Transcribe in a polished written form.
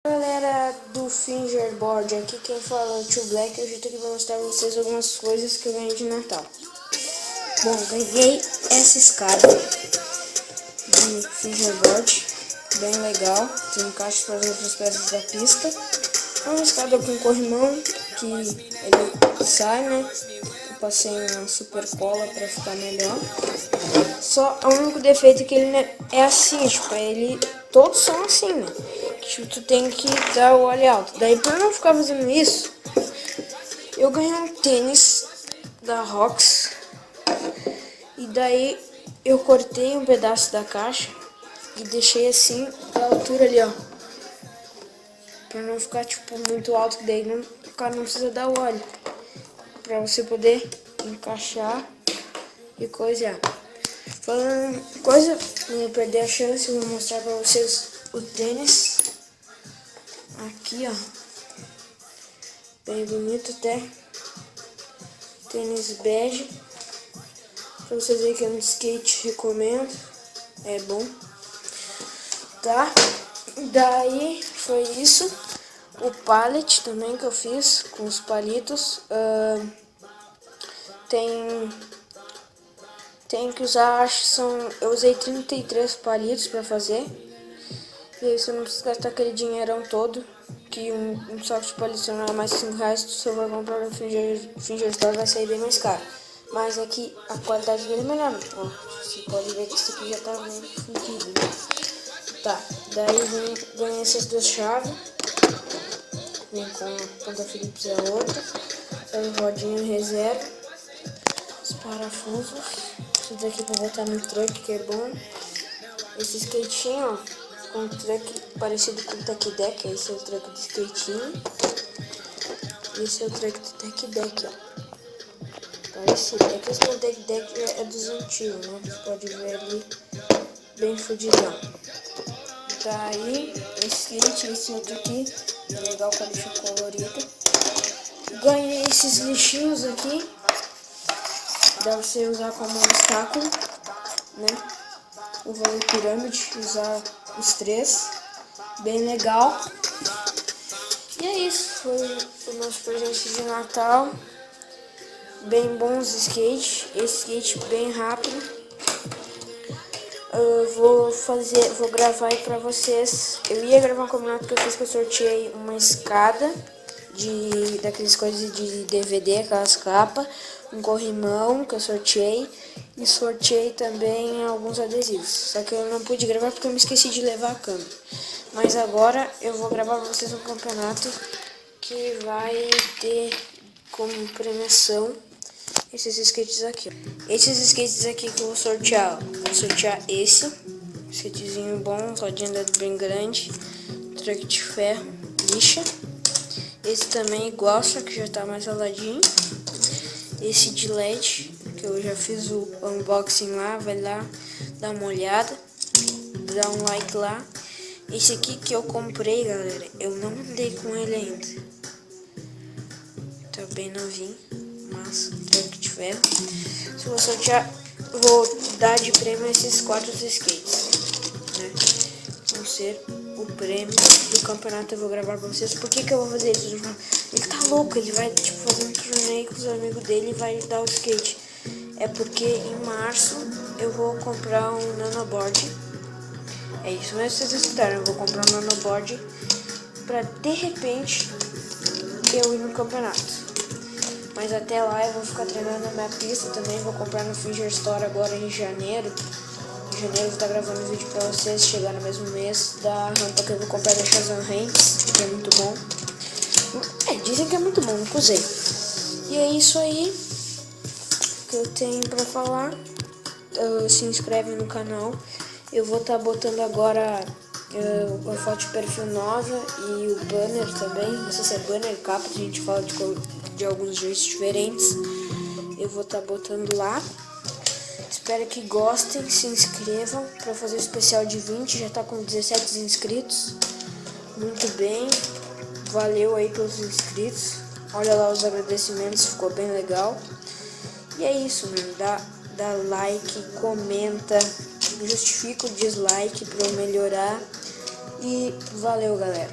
Galera do Fingerboard, aqui quem fala é o Tio Black. Hoje eu tô aqui pra mostrar pra vocês algumas coisas que eu ganhei de Natal. Bom, ganhei essa escada de Fingerboard, bem legal, tem encaixe para as outras peças da pista. É uma escada com corrimão que ele sai, né? Eu passei uma super cola pra ficar melhor. Só o único defeito é que ele é assim, tipo, todos são assim, né? Tipo, tu tem que dar o olho alto. Daí, pra não ficar fazendo isso, eu ganhei um tênis da Rox. E daí, eu cortei um pedaço da caixa e deixei assim, da altura ali, ó. Pra não ficar, tipo, muito alto, que daí o cara não precisa dar o óleo. Pra você poder encaixar e coisar. Falando coisa, não ia perder a chance, eu vou mostrar pra vocês o tênis. Aqui, ó. Bem bonito até. Tênis bege. Pra vocês verem que é um skate, recomendo. É bom. Tá? Daí foi isso. O pallet também que eu fiz com os palitos. Tem que usar, acho que eu usei 33 palitos pra fazer. E aí você não precisa gastar aquele dinheirão todo, que um saco de palito não é mais R$5, se você for comprar no Finger Store vai sair bem mais caro. Mas aqui a qualidade dele é melhor, né? Ó, você pode ver que isso aqui já tá bem fundido, né? Tá, daí vem essas duas chaves, vem com a ponta Phillips e a outra, essa rodinha reserva, os parafusos, isso daqui pra botar no truck que é bom, esse skatinho, ó. Com um truck parecido com o Tech Deck, esse é o truck de skatinho. Esse é o truck do Tech Deck, ó. Parecido. É que esse meu Tech Deck é dos antigos, né? Você pode ver ali bem fudidão. Daí, esse outro aqui, é legal com a lixa colorida. Ganhei esses lixinhos aqui. Dá pra você usar como obstáculo, né? O valor pirâmide, usar os três, bem legal. E é isso, foi o nosso presente de Natal. Bem bons skate, esse skate bem rápido. Eu vou gravar aí pra vocês. Eu ia gravar um campeonato que eu fiz, que eu sorteei uma escada daquelas coisas de DVD, aquelas capas, um corrimão que eu sorteei. E sorteei também alguns adesivos. Só que eu não pude gravar porque eu me esqueci de levar a câmera. Mas agora eu vou gravar pra vocês um campeonato que vai ter como premiação esses skates aqui. Esses skates aqui que eu vou sortear. Vou sortear esse skatezinho bom, rodinha bem grande, truck de ferro, lixa. Esse também igual, só que já tá mais raladinho. Esse de LED, que eu já fiz o unboxing lá, vai lá dar uma olhada, dá um like lá. Esse aqui que eu comprei, galera, eu não andei com ele ainda. Tá bem novinho, mas tanque de ferro. Se eu sortear, vou dar de prêmio esses 4 skates, né? Vão ser o prêmio do campeonato. Eu vou gravar pra vocês. Por que eu vou fazer isso? Ele tá louco, ele vai tipo fazer um torneio com os amigos dele e vai dar o skate. É porque em março eu vou comprar um nanoboard. É isso mesmo que vocês escutaram. Eu vou comprar um nanoboard pra de repente eu ir no campeonato. Mas até lá eu vou ficar treinando na minha pista também. Vou comprar no Finger Store agora em janeiro. Em janeiro eu vou estar gravando um vídeo pra vocês. Chegar no mesmo mês da rampa que eu vou comprar da Shazam Hanks, que é muito bom. Dizem que é muito bom, nunca usei. E é isso aí que eu tenho pra falar. Se inscreve no canal. Eu vou estar botando agora a foto de perfil nova e o banner também. Não sei se é banner, capa, a gente fala de alguns jeitos diferentes. Eu vou estar botando lá. Espero que gostem, se inscrevam para fazer o especial de 20. Já tá com 17 inscritos. Muito bem. Valeu aí pelos inscritos. Olha lá os agradecimentos, ficou bem legal. E é isso, mano. Dá like, comenta, justifica o dislike pra eu melhorar. E valeu, galera.